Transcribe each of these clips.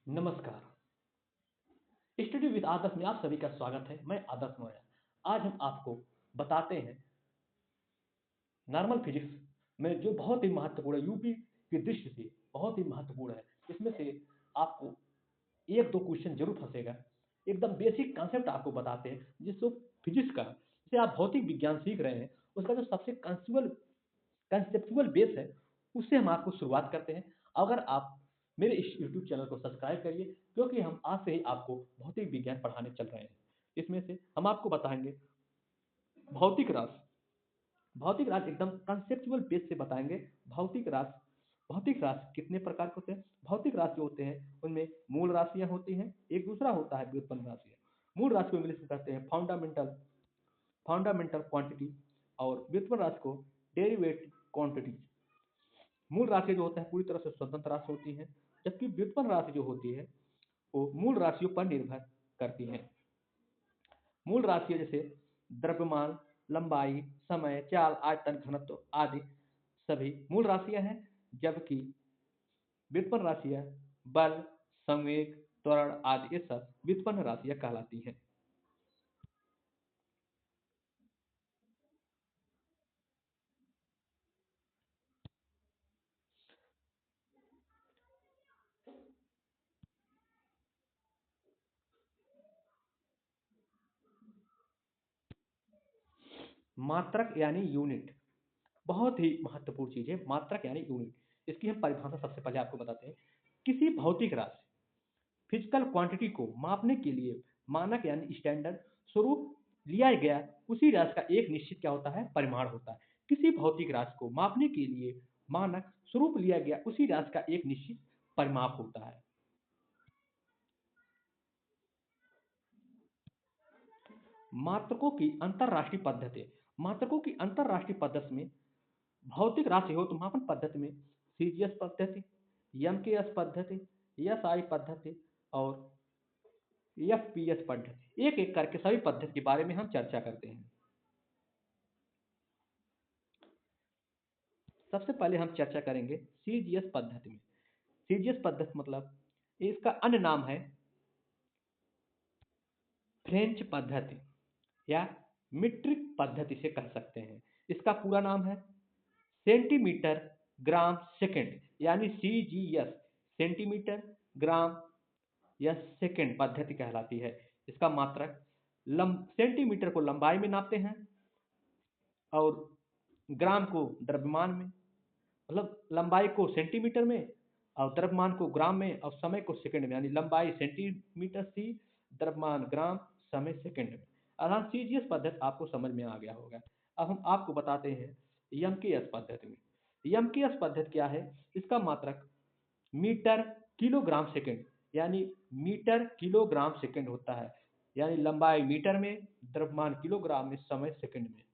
नमस्कार। Study with आदर्श में आप सभी का स्वागत है। मैं आदर्श मौर्य। आज हम आपको बताते हैं नॉर्मल फिजिक्स में जो बहुत ही महत्वपूर्ण है, यूपी की दृष्टि से बहुत ही महत्वपूर्ण है। इसमें से आपको एक दो क्वेश्चन जरूर फंसेगा। एकदम बेसिक कॉन्सेप्ट आपको बताते हैं जिसको फिजिक्स का, जैसे आप भौतिक विज्ञान सीख रहे हैं, उसका जो सबसे कंसेप्चुअल बेस है, उससे हम आपको शुरुआत करते हैं। अगर आप मेरे इस यूट्यूब चैनल को सब्सक्राइब करिए, क्योंकि हम आज से ही आपको भौतिक विज्ञान पढ़ाने चल रहे हैं। इसमें से हम आपको बताएंगे भौतिक राशि। भौतिक राशि एकदम कंसेप्चुअल बेस से बताएंगे। भौतिक राशि कितने प्रकार के होते हैं? भौतिक राशि जो होते हैं उनमें मूल राशियां होती हैं, एक दूसरा होता है व्युत्पन्न राशियां। मूल राशि को इंग्लिश में कहते हैं फंडामेंटल क्वांटिटी, और व्युत्पन्न राशि को डेरिवेटिव क्वांटिटी। मूल राशि जो होता है पूरी तरह से स्वतंत्र राशि होती है, जबकि व्युत्पन्न राशि जो होती है वो मूल राशियों पर निर्भर करती है। मूल राशियां जैसे द्रव्यमान, लंबाई, समय, चाल, आयतन, घनत्व आदि सभी मूल राशियां हैं, जबकि व्युत्पन्न राशियां बल, संवेग, त्वरण आदि ये सब व्युत्पन्न राशियां कहलाती हैं। मात्रक यानी यूनिट बहुत ही महत्वपूर्ण चीज है। मात्रक यानी यूनिट, इसकी हम परिभाषा सबसे पहले आपको बताते हैं। किसी भौतिक राशि, फिजिकल क्वांटिटी को मापने के लिए मानक यानी स्टैंडर्ड स्वरूप लिया गया उसी राशि का एक निश्चित क्या होता है? परिमाण होता है। किसी भौतिक राशि को मापने के लिए मानक स्वरूप लिया गया उसी राशि का एक निश्चित परिमाप होता है। मात्रकों की अंतरराष्ट्रीय पद्धति। मात्रकों की अंतरराष्ट्रीय पद्धति में भौतिक राशि हो तो मापन पद्धति में सीजीएस पद्धति, एमकेएस पद्धति, एसआई पद्धति और एफपीएस पद्धति, एक एक करके सभी पद्धति के बारे में हम चर्चा करते हैं। सबसे पहले हम चर्चा करेंगे सीजीएस पद्धति में। सीजीएस पद्धति मतलब इसका अन्य नाम है फ्रेंच पद्धति या मीट्रिक पद्धति से कह सकते हैं। इसका पूरा नाम है सेंटीमीटर ग्राम सेकंड, यानी सीजीएस, सेंटीमीटर ग्राम या सेकंड पद्धति कहलाती है। इसका मात्रक सेंटीमीटर को लंबाई में नापते हैं और ग्राम को द्रव्यमान में, मतलब लंबाई को सेंटीमीटर में और द्रव्यमान को ग्राम में और समय को सेकंड में, यानी लंबाई सेंटीमीटर सी, द्रव्यमान ग्राम, समय सेकंड में। अर्थात सीजीएस पद्धति आपको समझ में आ गया होगा। अब हम आपको बताते हैं एमकेएस पद्धति में। एमकेएस पद्धति क्या है? इसका मात्रक मीटर किलोग्राम सेकंड, यानी मीटर किलोग्राम सेकंड होता है, यानी लंबाई मीटर में, द्रव्यमान किलोग्राम में, समय सेकंड में।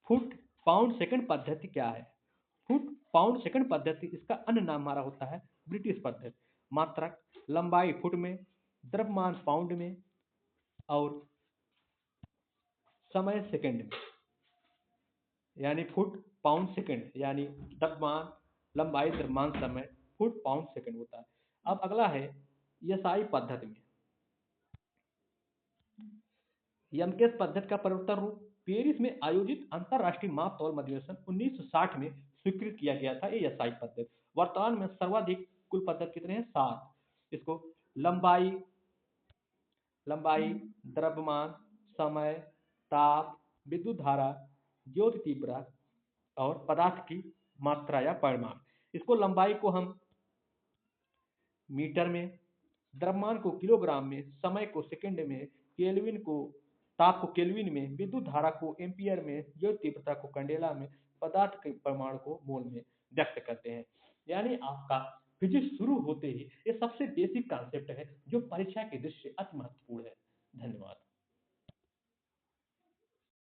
फुट पाउंड सेकंड पद्धति क्या है? फुट पाउंड सेकंड पद्धति, इसका अन्य नाम हमारा होता है ब्रिटिश पद्धति। मात्रक लंबाई फुट में, द्रव्यमान पाउंड में और समय सेकंड में, यानी फुट पाउंड सेकंड, यानी द्रव्यमान, लंबाई, द्रव्यमान, समय, फुट पाउंड सेकंड होता है। अब अगला है एसआई पद्धति में। यमकेश पद्धति का परिवर्तन रूप पेरिस में आयोजित अंतरराष्ट्रीय माप तौल अधिवेशन 1960 में स्वीकृत किया गया था। ये एसआई पद्धति वर्तमान में सर्वाधिक कुल पद्धति कितने हैं? 7। इसको लंबाई लंबाई, द्रव्यमान, समय, ताप, विद्युत धारा, ज्योति तीव्रता और पदार्थ की मात्रा या परिमाण। इसको लंबाई को हम मीटर में, द्रव्यमान को किलोग्राम में, समय को सेकंड में, केल्विन को ताप को केल्विन में, विद्युत धारा को एम्पियर में, ज्योति तीव्रता को कैंडेला में, पदार्थ के परिमाण को मोल में व्यक्त करते हैं। यानी आपका फिजिक्स शुरू होते ही ये सबसे बेसिक कॉन्सेप्ट है जो परीक्षा की दृष्टि से अति महत्वपूर्ण है। धन्यवाद।